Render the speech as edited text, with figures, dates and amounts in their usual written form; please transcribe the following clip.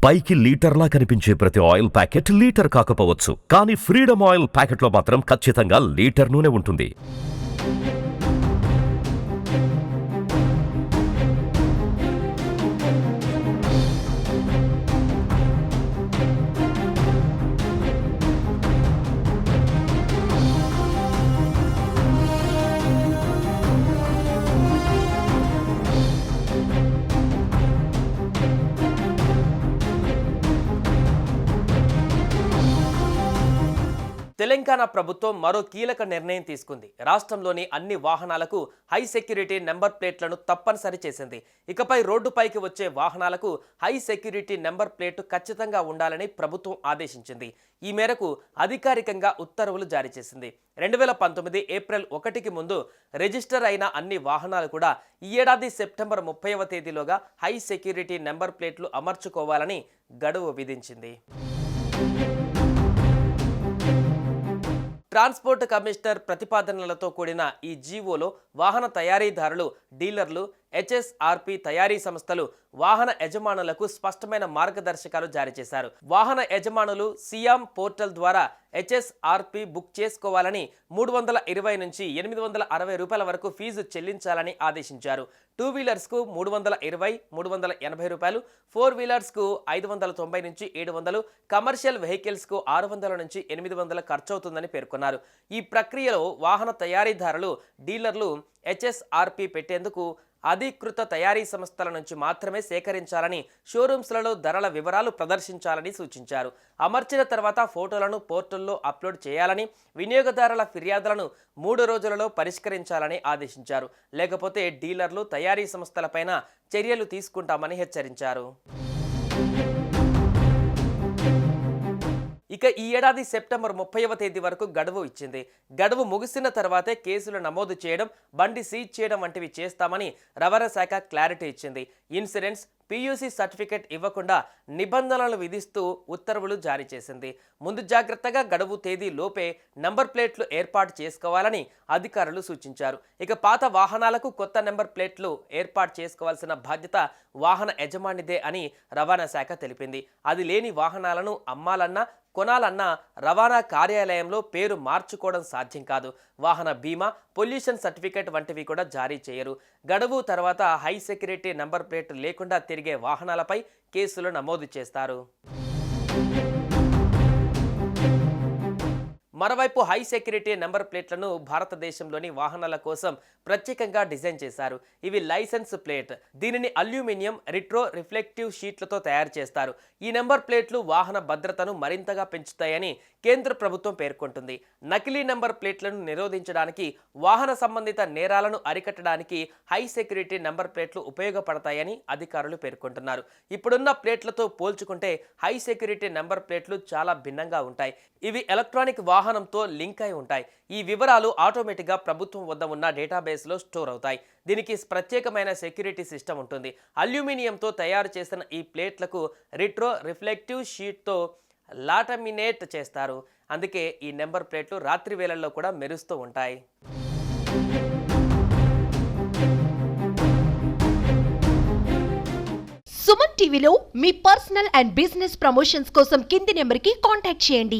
పైకి లీటర్లా కనిపించే ప్రతి ఆయిల్ ప్యాకెట్ లీటర్ కాకపోవచ్చు, కానీ ఫ్రీడమ్ ఆయిల్ ప్యాకెట్లో మాత్రం ఖచ్చితంగా లీటర్ నూనె ఉంటుంది. తెలంగాణ ప్రభుత్వం మరో కీలక నిర్ణయం తీసుకుంది. రాష్ట్రంలోని అన్ని వాహనాలకు హై సెక్యూరిటీ నెంబర్ ప్లేట్లను తప్పనిసరి చేసింది. ఇకపై రోడ్డుపైకి వచ్చే వాహనాలకు హై సెక్యూరిటీ నెంబర్ ప్లేట్ ఖచ్చితంగా ఉండాలని ప్రభుత్వం ఆదేశించింది. ఈ మేరకు అధికారికంగా ఉత్తర్వులు జారీ చేసింది. 2019 ఏప్రిల్ 1కి ముందు రిజిస్టర్ అయిన అన్ని వాహనాలు కూడా ఈ ఏడాది సెప్టెంబర్ 30వ తేదీలోగా హై సెక్యూరిటీ నెంబర్ ప్లేట్లు అమర్చుకోవాలని గడువు విధించింది. ట్రాన్స్పోర్ట్ కమిషనర్ ప్రతిపాదనలతో కూడిన ఈ జీవోలో వాహన తయారీదారులు, డీలర్లు, హెచ్ఎస్ఆర్పి తయారీ సంస్థలు, వాహన యజమానులకు స్పష్టమైన మార్గదర్శకాలు జారీ చేశారు. వాహన యజమానులు సియామ్ పోర్టల్ ద్వారా హెచ్ఎస్ఆర్పి బుక్ చేసుకోవాలని, 320 నుంచి 860 రూపాయల వరకు ఫీజు చెల్లించాలని ఆదేశించారు. 2 వీలర్స్కు 320, 380 రూపాయలు, 4 వీలర్స్కు 590 నుంచి 700, కమర్షియల్ వెహికల్స్కు 600 నుంచి 800 ఖర్చవుతుందని పేర్కొన్నారు. ఈ ప్రక్రియలో వాహన తయారీదారులు, డీలర్లు హెచ్ఎస్ఆర్పి పెట్టేందుకు అధికృత తయారీ సంస్థల నుంచి మాత్రమే సేకరించాలని, షోరూమ్స్లలో ధరల వివరాలు ప్రదర్శించాలని సూచించారు. అమర్చిన తర్వాత ఫోటోలను పోర్టల్లో అప్లోడ్ చేయాలని, వినియోగదారుల ఫిర్యాదులను 3 రోజులలో పరిష్కరించాలని ఆదేశించారు. లేకపోతే డీలర్లు, తయారీ సంస్థలపైన చర్యలు తీసుకుంటామని హెచ్చరించారు. ఇక ఈ ఏడాది సెప్టెంబర్ 30వ తేదీ వరకు గడువు ఇచ్చింది. గడువు ముగిసిన తర్వాతే కేసులు నమోదు చేయడం, బండి సీజ్ చేయడం వంటివి చేస్తామని రవాణా శాఖ క్లారిటీ ఇచ్చింది. ఇన్సూరెన్స్, పియూసీ సర్టిఫికెట్ ఇవ్వకుండా నిబంధనలు విధిస్తూ ఉత్తర్వులు జారీ చేసింది. ముందు జాగ్రత్తగా గడువు తేదీ లోపే నంబర్ ప్లేట్లు ఏర్పాటు చేసుకోవాలని అధికారులు సూచించారు. ఇక పాత వాహనాలకు కొత్త నెంబర్ ప్లేట్లు ఏర్పాటు చేసుకోవాల్సిన బాధ్యత వాహన యజమానిదే అని రవాణా శాఖ తెలిపింది. అది లేని వాహనాలను అమ్మాలన్నా, కొనాలన్నా రవాణా కార్యాలయంలో పేరు మార్చుకోవడం సాధ్యం కాదు. వాహన బీమా, పొల్యూషన్ సర్టిఫికేట్ వంటివి కూడా జారీ చేయరు. గడువు తర్వాత హై సెక్యూరిటీ నంబర్ ప్లేట్ లేకుండా తిరిగే వాహనాలపై కేసులు నమోదు చేస్తారు. మరోవైపు హై సెక్యూరిటీ నెంబర్ ప్లేట్లను భారతదేశంలోని వాహనాల కోసం ప్రత్యేకంగా డిజైన్ చేశారు. ఇవి లైసెన్స్ ప్లేట్. దీనిని అల్యూమినియం రిట్రో రిఫ్లెక్టివ్ షీట్లతో తయారు చేస్తారు. ఈ నెంబర్ ప్లేట్లు వాహన భద్రతను మరింతగా పెంచుతాయని కేంద్ర ప్రభుత్వం పేర్కొంటుంది. నకిలీ నెంబర్ ప్లేట్లను నిరోధించడానికి, వాహన సంబంధిత నేరాలను అరికట్టడానికి హై సెక్యూరిటీ నెంబర్ ప్లేట్లు ఉపయోగపడతాయని అధికారులు పేర్కొంటున్నారు. ఇప్పుడున్న ప్లేట్లతో పోల్చుకుంటే హై సెక్యూరిటీ నెంబర్ ప్లేట్లు చాలా భిన్నంగా ఉంటాయి. ఇవి ఎలక్ట్రానిక్ వాహనంతో లింక్ అయి ఉంటాయి. ఈ వివరాలు ఆటోమేటిక్గా ప్రభుత్వం వద్ద ఉన్న డేటాబేస్లో స్టోర్ అవుతాయి. దీనికి ప్రత్యేకమైన సెక్యూరిటీ సిస్టమ్ ఉంటుంది. అల్యూమినియంతో తయారు చేసిన ఈ ప్లేట్లకు రిట్రో రిఫ్లెక్టివ్ షీట్తో లాటమినేట్ చేస్తారు. అందుకే ఈ నెంబర్ ప్లేట్లు రాత్రి వేళల్లో కూడా మెరుస్తూ ఉంటాయి. సుమన్ టీవీలో మీ పర్సనల్ అండ్ బిజినెస్ ప్రమోషన్స్ కోసం కింది నెంబర్కి కాంటాక్ట్ చేయండి.